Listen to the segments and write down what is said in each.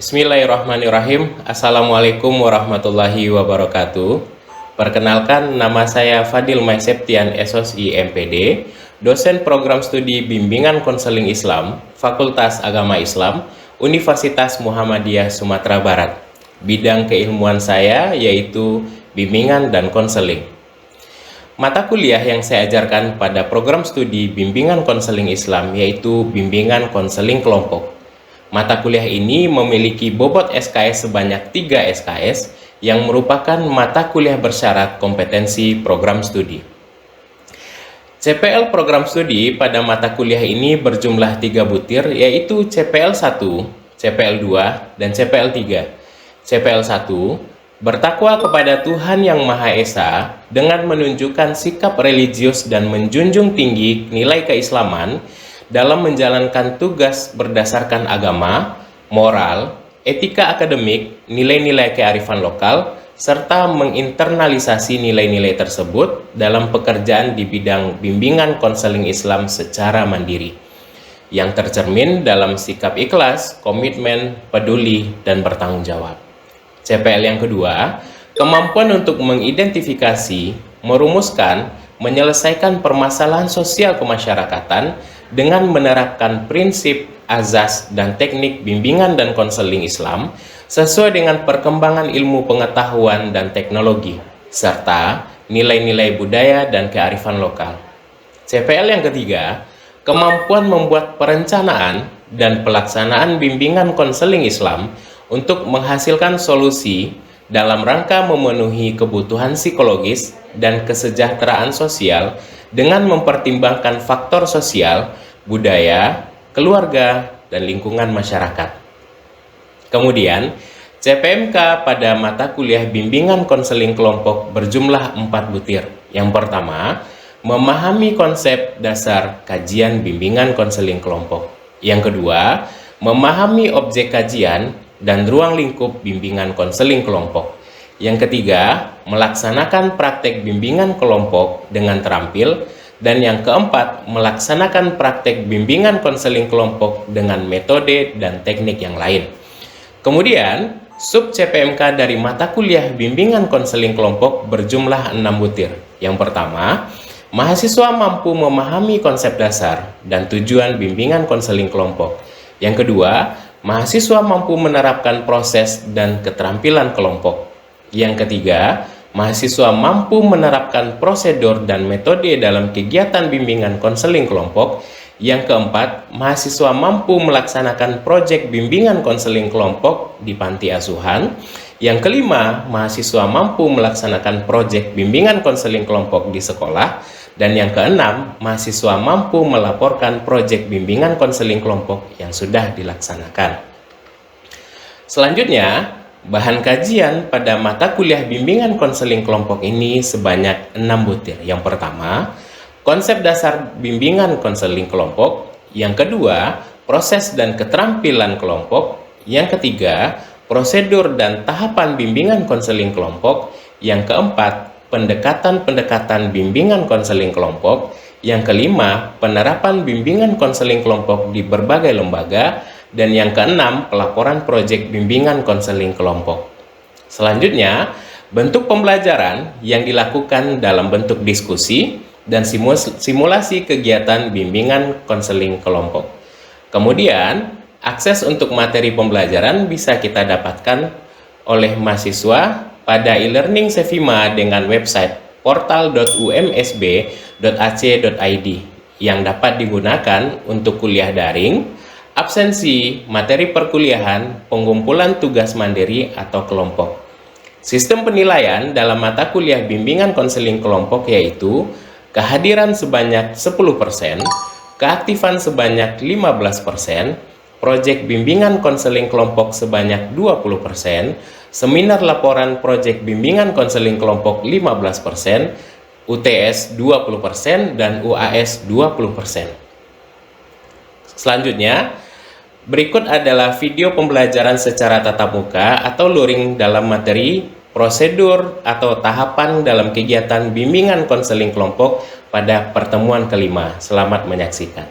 Bismillahirrahmanirrahim. Assalamualaikum warahmatullahi wabarakatuh. Perkenalkan, nama saya Fadil Maiseptian SOSI MPD, dosen program studi Bimbingan Konseling Islam, Fakultas Agama Islam, Universitas Muhammadiyah Sumatera Barat. Bidang keilmuan saya yaitu Bimbingan dan Konseling. Mata kuliah yang saya ajarkan pada program studi Bimbingan Konseling Islam yaitu Bimbingan Konseling Kelompok. Mata kuliah ini memiliki bobot SKS sebanyak 3 SKS yang merupakan mata kuliah bersyarat kompetensi program studi. CPL program studi pada mata kuliah ini berjumlah 3 butir yaitu CPL 1, CPL 2, dan CPL 3. CPL 1 bertakwa kepada Tuhan Yang Maha Esa dengan menunjukkan sikap religius dan menjunjung tinggi nilai keislaman dalam menjalankan tugas berdasarkan agama, moral, etika akademik, nilai-nilai kearifan lokal, serta menginternalisasi nilai-nilai tersebut dalam pekerjaan di bidang bimbingan konseling Islam secara mandiri, yang tercermin dalam sikap ikhlas, komitmen, peduli, dan bertanggung jawab. CPL yang kedua, kemampuan untuk mengidentifikasi, merumuskan, menyelesaikan permasalahan sosial kemasyarakatan dengan menerapkan prinsip, azas, dan teknik bimbingan dan konseling Islam sesuai dengan perkembangan ilmu pengetahuan dan teknologi, serta nilai-nilai budaya dan kearifan lokal. CPL yang ketiga, kemampuan membuat perencanaan dan pelaksanaan bimbingan konseling Islam untuk menghasilkan solusi dalam rangka memenuhi kebutuhan psikologis dan kesejahteraan sosial dengan mempertimbangkan faktor sosial, budaya, keluarga, dan lingkungan masyarakat. Kemudian, CPMK pada mata kuliah bimbingan konseling kelompok berjumlah 4 butir. Yang pertama, memahami konsep dasar kajian bimbingan konseling kelompok. Yang kedua, memahami objek kajian dan ruang lingkup bimbingan konseling kelompok. Yang ketiga, melaksanakan praktek bimbingan kelompok dengan terampil. Dan yang keempat, melaksanakan praktek bimbingan konseling kelompok dengan metode dan teknik yang lain. Kemudian, sub CPMK dari mata kuliah bimbingan konseling kelompok berjumlah 6 butir. Yang pertama, mahasiswa mampu memahami konsep dasar dan tujuan bimbingan konseling kelompok. Yang kedua, mahasiswa mampu menerapkan proses dan keterampilan kelompok. Yang ketiga, mahasiswa mampu menerapkan prosedur dan metode dalam kegiatan bimbingan konseling kelompok. Yang keempat, mahasiswa mampu melaksanakan proyek bimbingan konseling kelompok di panti asuhan. Yang kelima, mahasiswa mampu melaksanakan proyek bimbingan konseling kelompok di sekolah. Dan yang keenam, mahasiswa mampu melaporkan proyek bimbingan konseling kelompok yang sudah dilaksanakan. Selanjutnya, bahan kajian pada mata kuliah bimbingan konseling kelompok ini sebanyak 6 butir. Yang pertama, konsep dasar bimbingan konseling kelompok. Yang kedua, proses dan keterampilan kelompok. Yang ketiga, prosedur dan tahapan bimbingan konseling kelompok. Yang keempat, pendekatan-pendekatan bimbingan konseling kelompok. Yang kelima, penerapan bimbingan konseling kelompok di berbagai lembaga. Dan yang keenam, pelaporan proyek bimbingan konseling kelompok. Selanjutnya, bentuk pembelajaran yang dilakukan dalam bentuk diskusi dan simulasi kegiatan bimbingan konseling kelompok. Kemudian, akses untuk materi pembelajaran bisa kita dapatkan oleh mahasiswa pada e-learning Sevima dengan website portal.umsb.ac.id yang dapat digunakan untuk kuliah daring, absensi, materi perkuliahan, pengumpulan tugas mandiri atau kelompok. Sistem penilaian dalam mata kuliah bimbingan konseling kelompok yaitu kehadiran sebanyak 10%, keaktifan sebanyak 15%, proyek bimbingan konseling kelompok sebanyak 20%, seminar laporan proyek bimbingan konseling kelompok 15%, UTS 20%, dan UAS 20%. Selanjutnya, berikut adalah video pembelajaran secara tatap muka atau luring dalam materi, prosedur, atau tahapan dalam kegiatan bimbingan konseling kelompok pada pertemuan kelima. Selamat menyaksikan.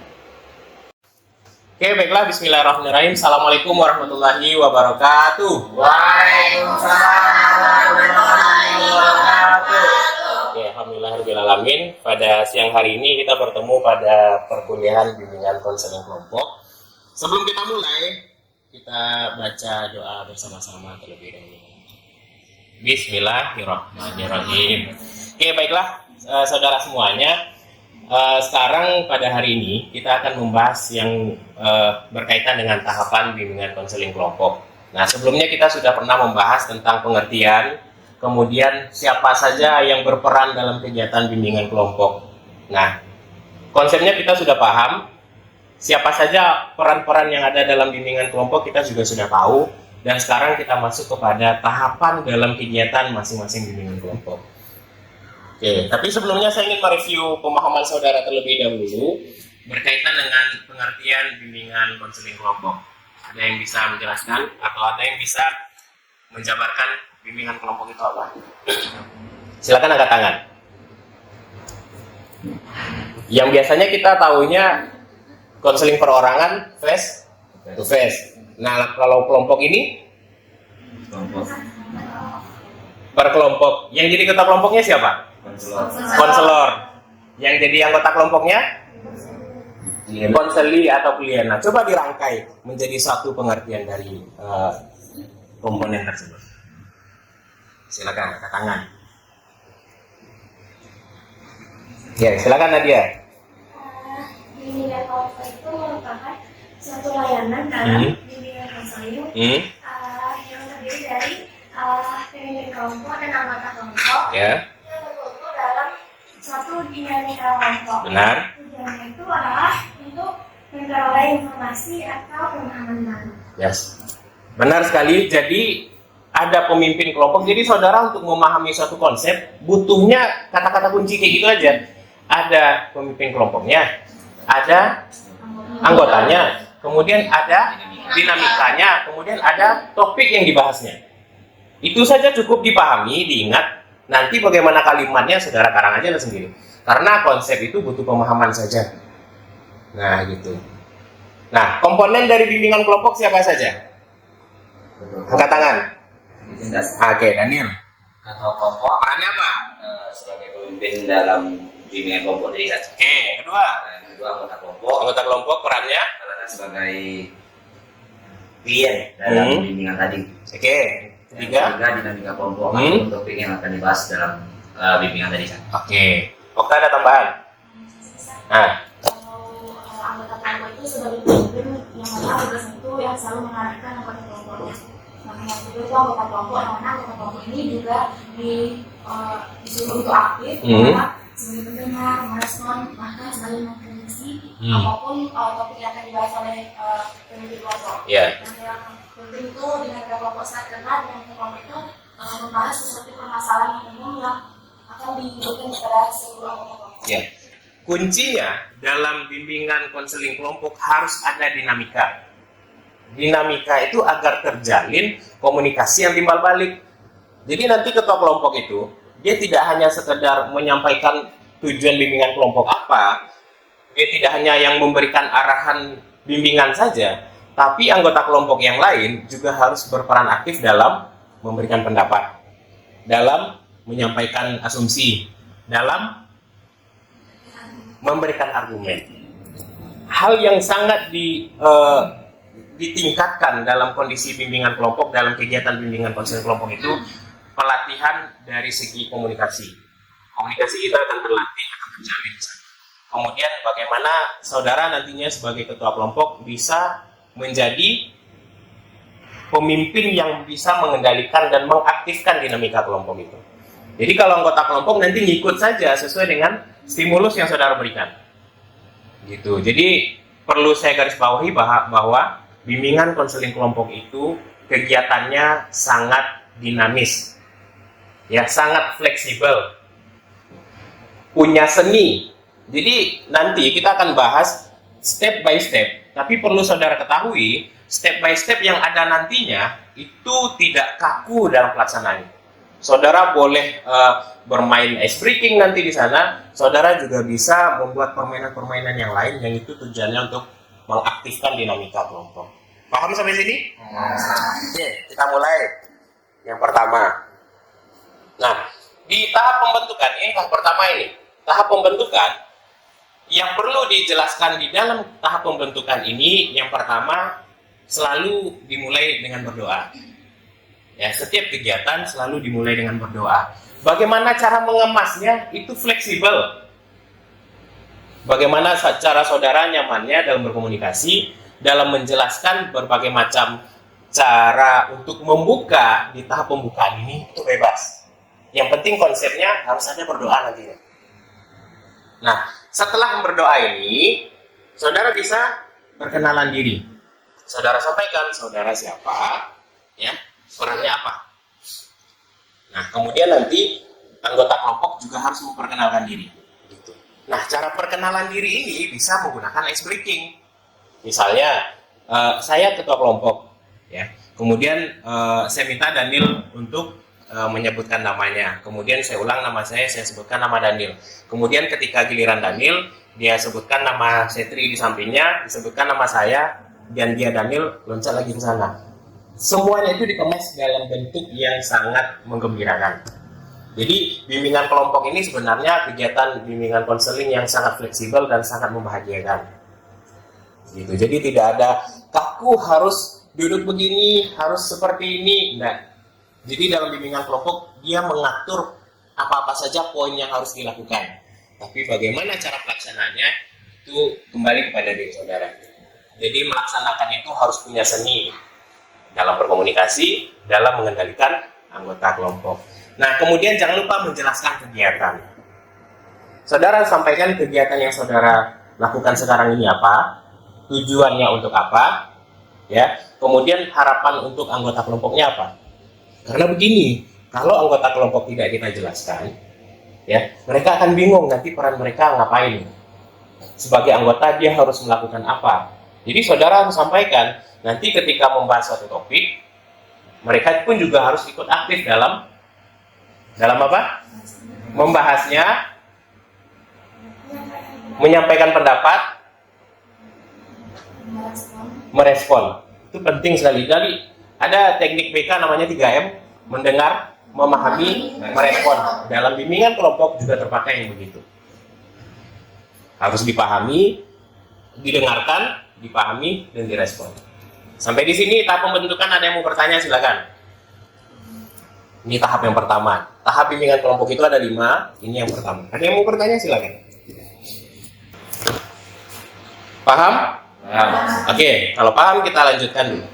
Oke, baiklah. Bismillahirrahmanirrahim. Assalamualaikum warahmatullahi wabarakatuh. Waalaikumsalam warahmatullahi wabarakatuh. Oke, alhamdulillahirrahmanirrahim. Pada siang hari ini kita bertemu pada perkuliahan bimbingan konseling kelompok. Sebelum kita mulai, kita baca doa bersama-sama terlebih dahulu. Bismillahirrahmanirrahim. Oke, baiklah, saudara semuanya. Sekarang pada hari ini kita akan membahas yang berkaitan dengan tahapan bimbingan konseling kelompok. Nah, sebelumnya kita sudah pernah membahas tentang pengertian, kemudian siapa saja yang berperan dalam kegiatan bimbingan kelompok. Nah, konsepnya kita sudah paham, siapa saja peran-peran yang ada dalam bimbingan kelompok kita juga sudah tahu, dan sekarang kita masuk kepada tahapan dalam kegiatan masing-masing bimbingan kelompok. Oke, tapi sebelumnya saya ingin mereview pemahaman saudara terlebih dahulu berkaitan dengan pengertian bimbingan konseling kelompok. Ada yang bisa menjelaskan atau ada yang bisa menjabarkan bimbingan kelompok itu apa? Silakan angkat tangan. Yang biasanya kita tahunya konseling perorangan face to face. Nah, kalau kelompok ini per kelompok. Yang jadi ketua kelompoknya siapa? Konselor. Yang jadi anggota kelompoknya konseli atau klien. Nah, coba dirangkai menjadi satu pengertian dari komponen tersebut. Silakan angkat tangan. Ya, silakan Nadia. Bimbingan kelompok itu merupakan suatu layanan dalam bimbingan konseling yang terdiri dari pemimpin kelompok dan anggota kelompok. Ya. Dalam suatu dinamika kelompok. Benar. Tujuannya itu adalah untuk memperoleh informasi atau pemahaman baru. Yes. Benar sekali. Jadi ada pemimpin kelompok. Jadi saudara untuk memahami suatu konsep butuhnya kata-kata kunci kayak gitu aja. Ada pemimpin kelompoknya, ada anggotanya, kemudian ada dinamikanya, kemudian ada topik yang dibahasnya. Itu saja cukup dipahami, diingat. Nanti bagaimana kalimatnya saudara karang aja sendiri. Karena konsep itu butuh pemahaman saja. Nah, gitu. Nah, komponen dari bimbingan kelompok siapa saja? Angkat tangan. Oke, Daniel. Ketua kelompok Perannya apa? sebagai pemimpin dalam bimbingan kelompok dari satu. Oke, kedua. Kedua anggota kelompok Anggota kelompok perannya? sebagai klien dalam bimbingan tadi. Oke. Ketiga. Dinamika kelompok atau topik yang akan dibahas dalam bimbingan tadi. Oke. Okta ada tambahan? Nah. Kalau anggota kelompok itu sebagai pemimpin yang mana tugas itu yang selalu mengarahkan anggota kelompoknya. Makanya itu anggota kelompok, yang mana anggota kelompok ini juga disuruh untuk aktif, sebagai pendengar, merespon, bahkan sebagai mengkritisi apapun topik yang akan dibahas oleh pemimpin kelompok. Iya. Nah, yang penting itu dengan kelompok saat kenal dan kelompok itu membahas sesuatu permasalahan yang umum yang akan diberikan kepada seluruh anggota kelompok. Ya. Kuncinya dalam bimbingan konseling kelompok harus ada dinamika. Dinamika itu agar terjalin komunikasi yang timbal balik. Jadi nanti ketua kelompok itu dia tidak hanya sekedar menyampaikan tujuan bimbingan kelompok apa, dia tidak hanya yang memberikan arahan bimbingan saja, tapi anggota kelompok yang lain juga harus berperan aktif dalam memberikan pendapat, dalam menyampaikan asumsi, dalam memberikan argumen. Hal yang sangat ditingkatkan dalam kondisi bimbingan kelompok, dalam kegiatan bimbingan konseling kelompok itu pelatihan dari segi komunikasi. Komunikasi kita akan terlatih, akan terjalin. Kemudian bagaimana saudara nantinya sebagai ketua kelompok bisa menjadi pemimpin yang bisa mengendalikan dan mengaktifkan dinamika kelompok itu. Jadi kalau anggota kelompok nanti ngikut saja sesuai dengan stimulus yang saudara berikan. Gitu. Jadi perlu saya garis bawahi bahwa bimbingan konseling kelompok itu kegiatannya sangat dinamis. Ya, sangat fleksibel. Punya seni. Jadi nanti kita akan bahas step by step. Tapi perlu saudara ketahui, step by step yang ada nantinya itu tidak kaku dalam pelaksanaannya. Saudara boleh bermain ice breaking nanti di sana. Saudara juga bisa membuat permainan-permainan yang lain yang itu tujuannya untuk mengaktifkan dinamika kelompok. Paham sampai sini? Oke, kita mulai. Yang pertama. Nah, di tahap pembentukan, ini tahap pertama ini. Tahap pembentukan, yang perlu dijelaskan di dalam tahap pembentukan ini, yang pertama, selalu dimulai dengan berdoa. Ya, setiap kegiatan selalu dimulai dengan berdoa. Bagaimana cara mengemasnya? Itu fleksibel. Bagaimana cara saudara nyamannya dalam berkomunikasi, dalam menjelaskan berbagai macam cara untuk membuka di tahap pembukaan ini, itu bebas. Yang penting konsepnya harus ada berdoa nantinya. Nah, setelah berdoa ini, saudara bisa perkenalan diri. Saudara sampaikan, saudara siapa, ya, perannya apa. Nah, kemudian nanti anggota kelompok juga harus memperkenalkan diri. Gitu. Nah, cara perkenalan diri ini bisa menggunakan ice breaking. Misalnya, saya ketua kelompok, ya. Kemudian saya minta Daniel untuk menyebutkan namanya. Kemudian saya ulang nama saya sebutkan nama Daniel. Kemudian ketika giliran Daniel, dia sebutkan nama Setri di sampingnya, disebutkan nama saya, dan dia Daniel loncat lagi ke sana. Semuanya itu dikemas dalam bentuk yang sangat menggembirakan. Jadi bimbingan kelompok ini sebenarnya kegiatan bimbingan konseling yang sangat fleksibel dan sangat membahagiakan. Gitu. Jadi tidak ada kaku harus duduk begini, harus seperti ini. Nah, jadi dalam bimbingan kelompok dia mengatur apa-apa saja poin yang harus dilakukan. Tapi bagaimana cara pelaksanaannya itu kembali kepada diri saudara. Jadi melaksanakan itu harus punya seni dalam berkomunikasi, dalam mengendalikan anggota kelompok. Nah, kemudian jangan lupa menjelaskan kegiatan. Saudara sampaikan kegiatan yang saudara lakukan sekarang ini apa, tujuannya untuk apa, ya. Kemudian harapan untuk anggota kelompoknya apa. Karena begini, kalau anggota kelompok tidak kita jelaskan, ya, mereka akan bingung nanti peran mereka ngapain. Sebagai anggota dia harus melakukan apa. Jadi saudara harus sampaikan, nanti ketika membahas suatu topik, mereka pun juga harus ikut aktif dalam apa? Membahasnya, menyampaikan pendapat, merespon. Itu penting sekali. Jadi ada teknik BK namanya 3M, mendengar, memahami, merespon. Dalam bimbingan kelompok juga terpakai yang begitu. Harus dipahami, didengarkan, dipahami, dan direspon. Sampai di sini tahap pembentukan, ada yang mau bertanya silakan. Ini tahap yang pertama. Tahap bimbingan kelompok itu ada 5, ini yang pertama. Ada yang mau bertanya silakan. Paham? Paham. Oke, kalau paham kita lanjutkan dulu.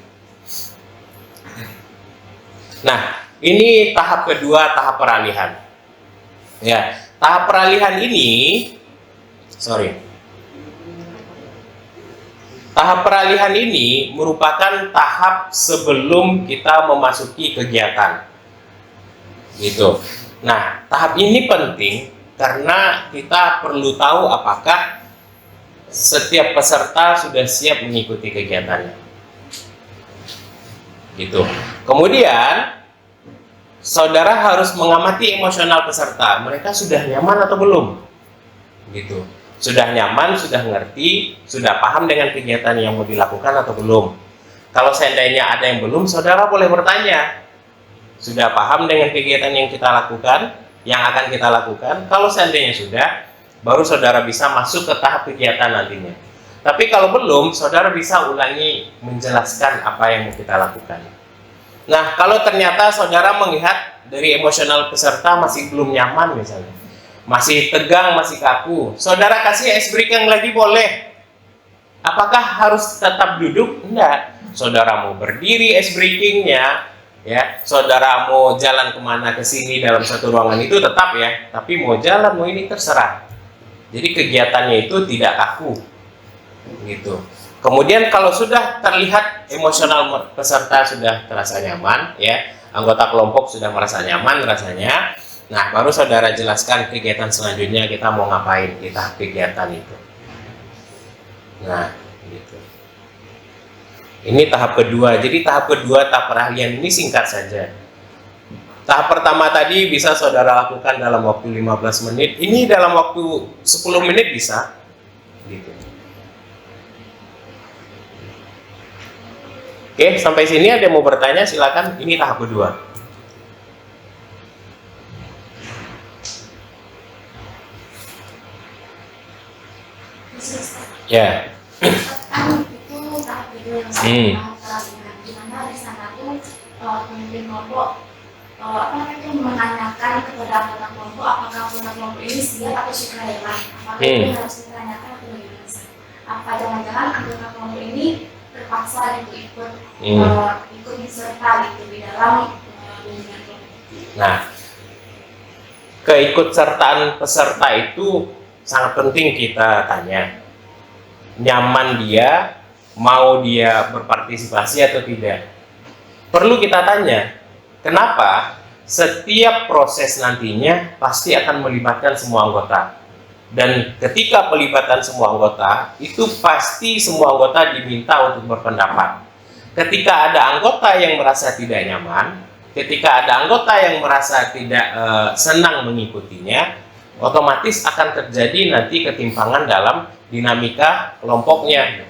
Nah, ini tahap kedua, tahap peralihan. Ya, tahap peralihan ini, tahap peralihan ini merupakan tahap sebelum kita memasuki kegiatan. Gitu. Nah, tahap ini penting karena kita perlu tahu apakah setiap peserta sudah siap mengikuti kegiatannya. Gitu. Kemudian, saudara harus mengamati emosional peserta. Mereka sudah nyaman atau belum? Gitu. Sudah nyaman, sudah ngerti, sudah paham dengan kegiatan yang mau dilakukan atau belum? Kalau seandainya ada yang belum, saudara boleh bertanya. Sudah paham dengan kegiatan yang kita lakukan, yang akan kita lakukan? Kalau seandainya sudah, baru saudara bisa masuk ke tahap kegiatan nantinya. Tapi kalau belum, saudara bisa ulangi menjelaskan apa yang mau kita lakukan. Nah, kalau ternyata saudara melihat dari emosional peserta masih belum nyaman misalnya, masih tegang, masih kaku, saudara kasih ice breaking lagi boleh. Apakah harus tetap duduk? Enggak. Saudara mau berdiri ice breakingnya, ya, saudara mau jalan kemana ke sini dalam satu ruangan itu tetap ya, tapi mau jalan mau ini terserah. Jadi kegiatannya itu tidak kaku, gitu. Kemudian kalau sudah terlihat emosional peserta sudah terasa nyaman, ya, anggota kelompok sudah merasa nyaman rasanya, nah baru saudara jelaskan kegiatan selanjutnya kita mau ngapain di tahap kegiatan itu. Nah, gitu. Ini tahap kedua. Jadi tahap kedua, tahap peralihan ini singkat saja. Tahap pertama tadi bisa saudara lakukan dalam waktu 15 menit. Ini dalam waktu 10 menit bisa. Gitu. Oke, sampai sini ada yang mau bertanya, silakan. Ini tahap kedua. Ya. Kan itu tahap kedua yang tahap pelatihan, di mana di sana tuh pemimpin kelompok menanyakan kepada anggota kelompok apakah anggota kelompok ini siap atau sukarela, apakah itu harus ditanyakan atau bagaimana? Apa jangan-jangan anggota kelompok ini terpaksa ikut serta gitu di dalam bimbingan kelompok. Nah, keikutsertaan peserta itu sangat penting kita tanya. Nyaman dia, mau dia berpartisipasi atau tidak. Perlu kita tanya, kenapa setiap proses nantinya pasti akan melibatkan semua anggota. Dan ketika pelibatan semua anggota, itu pasti semua anggota diminta untuk berpendapat. Ketika ada anggota yang merasa tidak nyaman, ketika ada anggota yang merasa tidak senang mengikutinya, otomatis akan terjadi nanti ketimpangan dalam dinamika kelompoknya.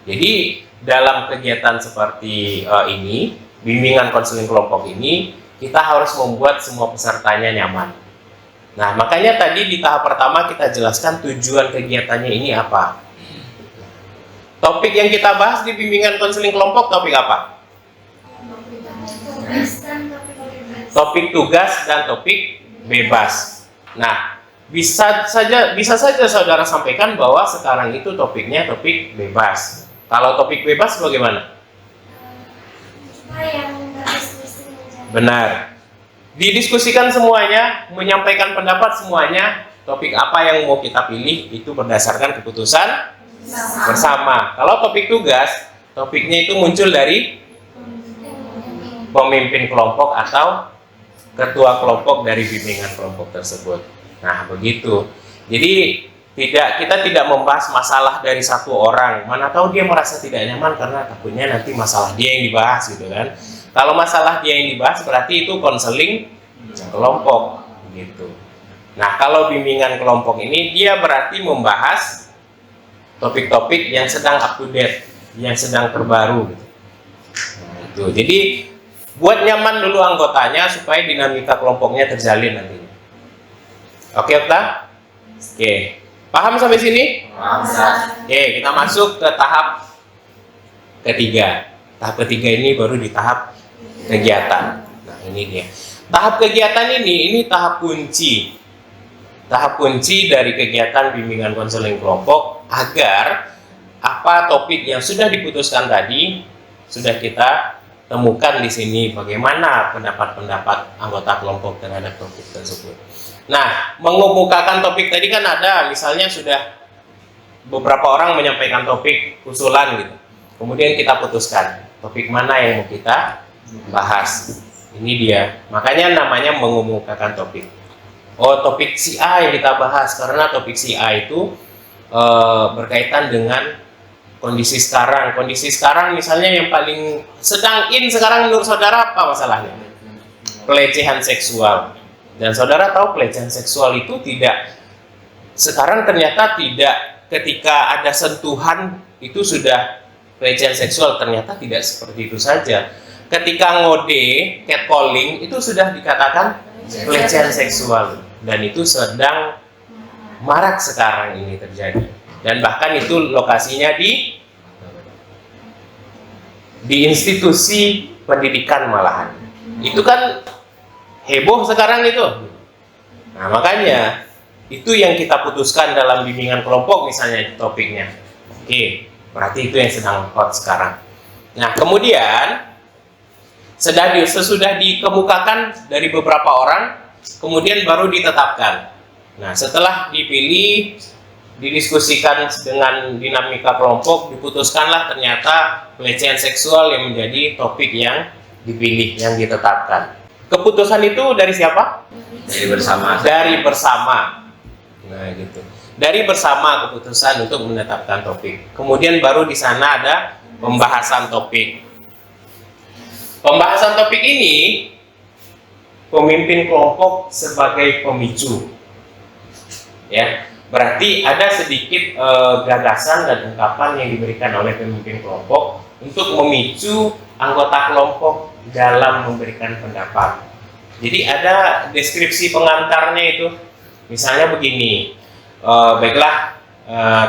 Jadi dalam kegiatan seperti ini, bimbingan konseling kelompok ini, kita harus membuat semua pesertanya nyaman. Nah, makanya tadi di tahap pertama kita jelaskan tujuan kegiatannya ini apa. Topik yang kita bahas di bimbingan konseling kelompok topik apa? Topik tugas dan topik bebas. Nah, bisa saja saudara sampaikan bahwa sekarang itu topiknya topik bebas. Kalau topik bebas bagaimana? Benar. Didiskusikan semuanya, menyampaikan pendapat semuanya, topik apa yang mau kita pilih itu berdasarkan keputusan bersama. Kalau topik tugas, topiknya itu muncul dari pemimpin kelompok atau ketua kelompok dari bimbingan kelompok tersebut. Nah, begitu. Jadi kita tidak membahas masalah dari satu orang. Mana tahu dia merasa tidak nyaman karena takutnya nanti masalah dia yang dibahas gitu kan. Kalau masalah dia yang dibahas berarti itu konseling kelompok gitu. Nah, kalau bimbingan kelompok ini dia berarti membahas topik-topik yang sedang up to date, yang sedang terbaru gitu. Nah, itu. Jadi buat nyaman dulu anggotanya supaya dinamika kelompoknya terjalin nantinya. Oke, Okta? Oke. Paham sampai sini? Oke, kita masuk ke tahap ketiga. Tahap ketiga ini baru di tahap kegiatan. Nah, ini dia. Tahap kegiatan ini tahap kunci. Tahap kunci dari kegiatan bimbingan konseling kelompok agar apa topik yang sudah diputuskan tadi sudah kita temukan di sini, bagaimana pendapat-pendapat anggota kelompok terhadap topik tersebut. Nah, mengemukakan topik tadi kan ada, misalnya sudah beberapa orang menyampaikan topik usulan gitu. Kemudian kita putuskan topik mana yang mau kita bahas. Ini dia. Makanya namanya mengemukakan topik. Oh, topik si A yang kita bahas karena topik si A itu berkaitan dengan kondisi sekarang. Kondisi sekarang misalnya yang paling sedang in sekarang menurut saudara apa masalahnya? Pelecehan seksual. Dan saudara tahu pelecehan seksual itu sekarang ternyata tidak ketika ada sentuhan itu sudah pelecehan seksual, ternyata tidak seperti itu saja. Ketika ngode, catcalling itu sudah dikatakan pelecehan seksual dan itu sedang marak sekarang ini terjadi. Dan bahkan itu lokasinya di institusi pendidikan malahan. Itu kan heboh sekarang itu. Nah, makanya itu yang kita putuskan dalam bimbingan kelompok misalnya topiknya. Oke, berarti itu yang sedang hot sekarang. Nah, kemudian sesudah dikemukakan dari beberapa orang, kemudian baru ditetapkan. Nah, setelah dipilih, didiskusikan dengan dinamika kelompok, diputuskanlah ternyata pelecehan seksual yang menjadi topik yang dipilih, yang ditetapkan. Keputusan itu dari siapa? Dari bersama. Nah, gitu. Dari bersama keputusan untuk menetapkan topik. Kemudian baru di sana ada pembahasan topik. Pembahasan topik ini pemimpin kelompok sebagai pemicu. Ya. Berarti ada sedikit gagasan dan ungkapan yang diberikan oleh pemimpin kelompok untuk memicu anggota kelompok dalam memberikan pendapat. Jadi ada deskripsi pengantarnya itu. Misalnya begini, baiklah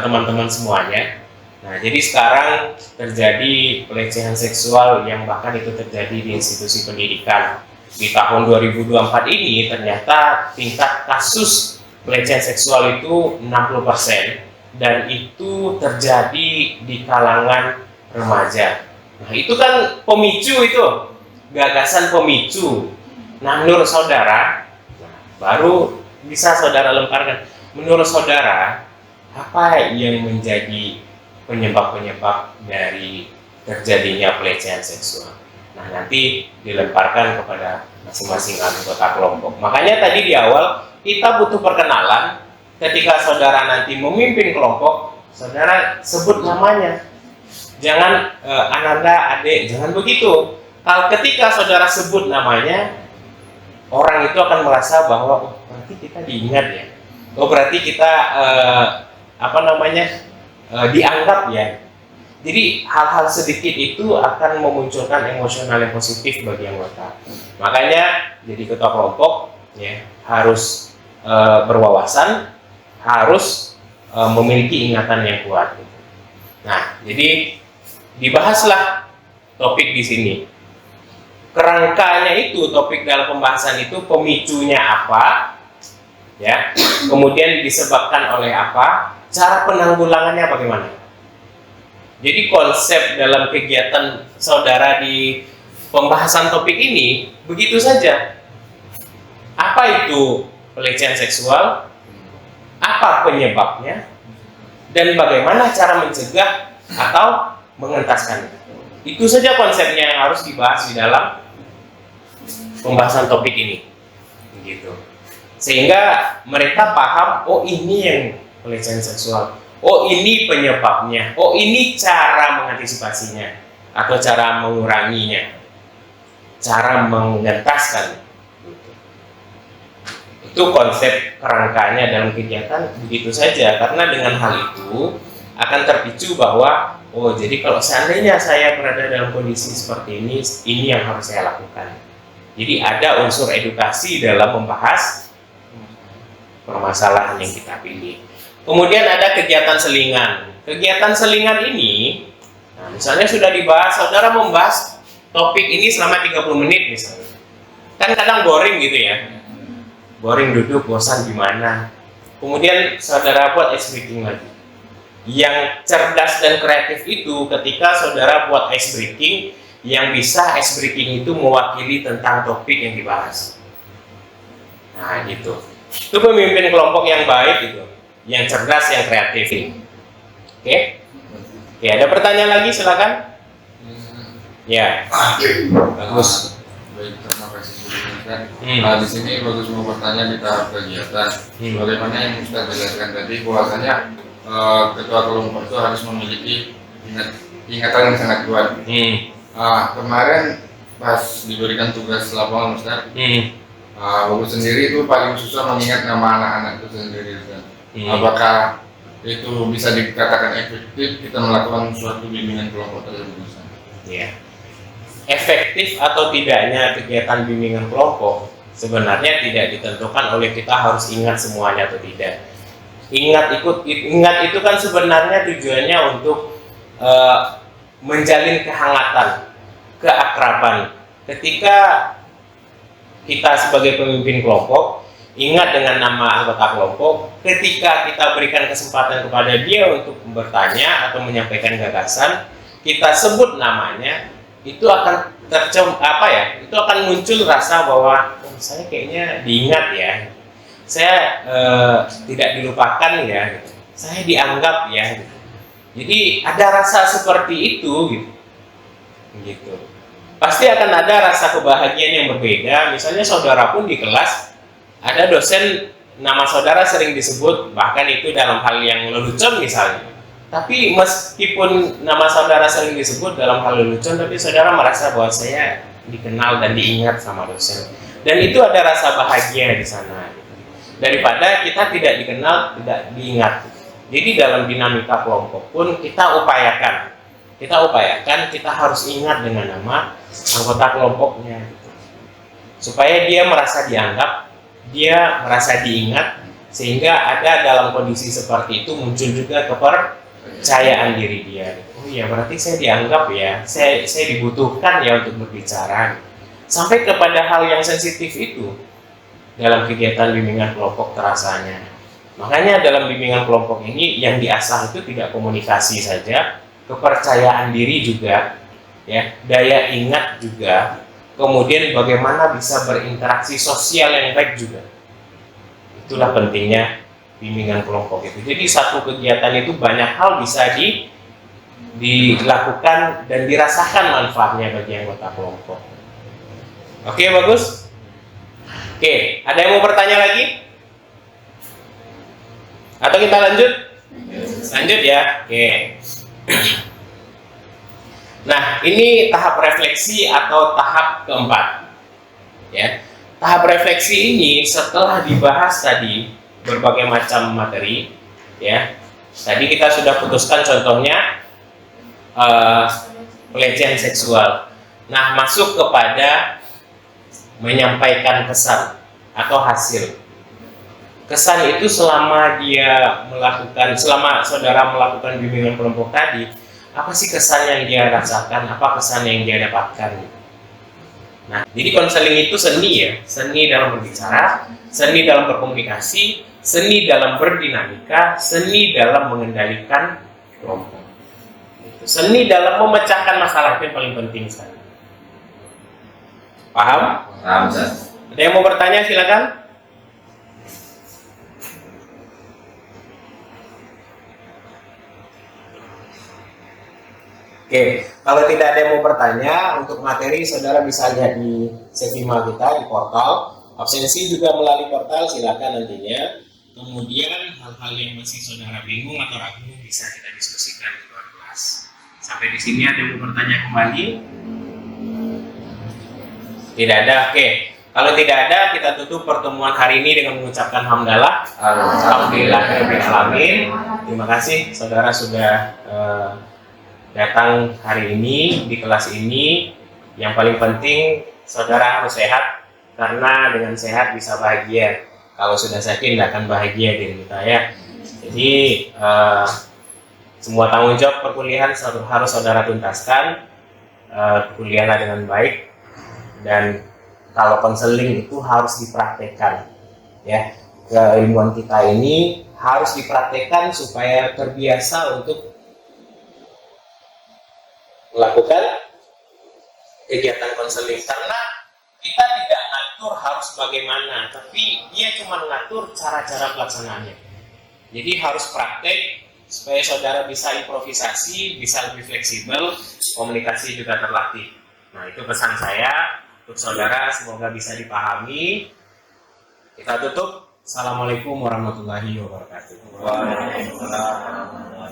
teman-teman semuanya. Nah, jadi sekarang terjadi pelecehan seksual yang bahkan itu terjadi di institusi pendidikan. Di tahun 2024 ini ternyata tingkat kasus pelecehan seksual itu 60% dan itu terjadi di kalangan remaja. Nah, itu kan pemicu itu, gagasan pemicu. Nah, menurut saudara, baru bisa saudara lemparkan. Menurut saudara, apa yang menjadi penyebab-penyebab dari terjadinya pelecehan seksual? Nah, nanti dilemparkan kepada masing-masing anggota kelompok. Makanya tadi di awal kita butuh perkenalan. Ketika saudara nanti memimpin kelompok, saudara sebut namanya. Jangan Ananda, Ade, jangan begitu. Kalau ketika saudara sebut namanya, orang itu akan merasa bahwa oh, berarti kita diingat ya. Oh, berarti kita dianggap ya. Jadi hal-hal sedikit itu akan memunculkan emosional yang positif bagi anggota. Makanya jadi ketua kelompok ya harus berwawasan, harus memiliki ingatan yang kuat. Nah, jadi dibahaslah topik di sini. Kerangkanya itu, topik dalam pembahasan itu pemicunya apa, ya, kemudian disebabkan oleh apa, cara penanggulangannya bagaimana. Jadi konsep dalam kegiatan saudara di pembahasan topik ini begitu saja. Apa itu pelecehan seksual? Apa penyebabnya? Dan bagaimana cara mencegah atau mengentaskannya? Itu saja konsepnya yang harus dibahas di dalam pembahasan topik ini. Gitu. Sehingga mereka paham, oh ini yang pelecehan seksual. Oh ini penyebabnya, oh ini cara mengantisipasinya atau cara menguranginya, cara mengentaskan. Itu konsep kerangkanya dalam kegiatan begitu saja. Karena dengan hal itu akan terpicu bahwa oh jadi kalau seandainya saya berada dalam kondisi seperti ini yang harus saya lakukan. Jadi ada unsur edukasi dalam membahas permasalahan yang kita pilih. Kemudian ada kegiatan selingan. Kegiatan selingan ini, nah misalnya sudah dibahas, saudara membahas topik ini selama 30 menit misalnya. Kan kadang boring gitu ya. Boring duduk, bosan gimana. Kemudian saudara buat ice breaking lagi. Yang cerdas dan kreatif itu ketika saudara buat ice breaking, yang bisa ice breaking itu mewakili tentang topik yang dibahas. Nah gitu. Itu pemimpin kelompok yang baik itu. Yang cerdas, yang kreatif. Oke? Oke, ada pertanyaan lagi silakan. Ya. Bagus. Baik, terima kasih sudah di sini bagus mau bertanya di tahap kegiatan. Bagaimana yang Ustaz jelaskan tadi bahwasanya ketua kelompok itu harus memiliki ingatan yang sangat kuat. Kemarin pas diberikan tugas lapangan Ustaz, bagus sendiri itu paling susah mengingat nama anak-anak itu sendiri Ustaz. Apakah itu bisa dikatakan efektif kita melakukan suatu bimbingan kelompok tersebut? Ya. Efektif atau tidaknya kegiatan bimbingan kelompok sebenarnya tidak ditentukan oleh kita harus ingat semuanya atau tidak. Ingat itu kan sebenarnya tujuannya untuk menjalin kehangatan, keakraban. Ketika kita sebagai pemimpin kelompok ingat dengan nama anggota kelompok, ketika kita berikan kesempatan kepada dia untuk bertanya atau menyampaikan gagasan, kita sebut namanya, itu akan itu akan muncul rasa bahwa oh, saya kayaknya diingat ya, saya tidak dilupakan ya, gitu. Saya dianggap ya. Gitu. Jadi ada rasa seperti itu, gitu. Pasti akan ada rasa kebahagiaan yang berbeda. Misalnya saudara pun di kelas ada dosen nama saudara sering disebut, bahkan itu dalam hal yang lelucon misalnya. Tapi meskipun nama saudara sering disebut dalam hal lelucon, tapi saudara merasa bahwa saya dikenal dan diingat sama dosen. Dan itu ada rasa bahagia di sana. daripada kita tidak dikenal, tidak diingat. Jadi dalam dinamika kelompok pun kita upayakan, kita harus ingat dengan nama anggota kelompoknya, gitu. Supaya dia merasa dianggap, dia merasa diingat, sehingga ada dalam kondisi seperti itu muncul juga kepercayaan diri dia. Oh iya, berarti saya dianggap ya, saya dibutuhkan ya untuk berbicara. Sampai kepada hal yang sensitif itu dalam kegiatan bimbingan kelompok terasanya. Makanya dalam bimbingan kelompok ini yang diasah itu tidak komunikasi saja, kepercayaan diri juga, ya, daya ingat juga, kemudian bagaimana bisa berinteraksi sosial yang baik juga. Itulah pentingnya bimbingan kelompok itu. Jadi satu kegiatan itu banyak hal bisa dilakukan dan dirasakan manfaatnya bagi anggota kelompok. Oke, bagus. Oke, ada yang mau bertanya lagi? Atau kita lanjut? Lanjut ya. Oke. Nah, ini tahap refleksi atau tahap keempat. Ya. Tahap refleksi ini setelah dibahas tadi berbagai macam materi, ya. Tadi kita sudah putuskan contohnya pelecehan seksual. Nah, masuk kepada menyampaikan kesan atau hasil. Kesan itu selama saudara melakukan bimbingan kelompok tadi, apa sih kesan yang dia rasakan, apa kesan yang dia dapatkan. Nah, jadi konseling itu seni ya, seni dalam berbicara, seni dalam berkomunikasi, seni dalam berdinamika, seni dalam mengendalikan kelompok. Seni dalam memecahkan masalah itu yang paling penting sekali. Paham? Paham, Ustaz. Ada yang mau bertanya silakan. Oke, kalau tidak ada yang mau bertanya, untuk materi saudara bisa lihat di Sevima kita di portal. Absensi juga melalui portal, silakan nantinya. Kemudian hal-hal yang masih saudara bingung atau ragu bisa kita diskusikan di luar kelas. Sampai di sini ada yang mau bertanya kembali? Tidak ada, oke. Kalau tidak ada, kita tutup pertemuan hari ini dengan mengucapkan hamdalah. Alhamdulillahirobbilalamin. Terima kasih saudara sudah datang hari ini di kelas ini. Yang paling penting saudara harus sehat, karena dengan sehat bisa bahagia. Kalau sudah sakit tidak akan bahagia diri kita ya. Jadi semua tanggung jawab perkuliahan harus saudara tuntaskan. Kuliahlah dengan baik, dan kalau konseling itu harus dipraktekkan ya. Keilmuan kita ini harus dipraktekkan supaya terbiasa untuk melakukan kegiatan konseling, karena kita tidak ngatur harus bagaimana, tapi dia cuma mengatur cara-cara pelaksanaannya. Jadi harus praktek supaya saudara bisa improvisasi, bisa lebih fleksibel, komunikasi juga terlatih. Nah, itu pesan saya untuk saudara, semoga bisa dipahami. Kita tutup. Assalamualaikum warahmatullahi wabarakatuh. Waalaikumsalam.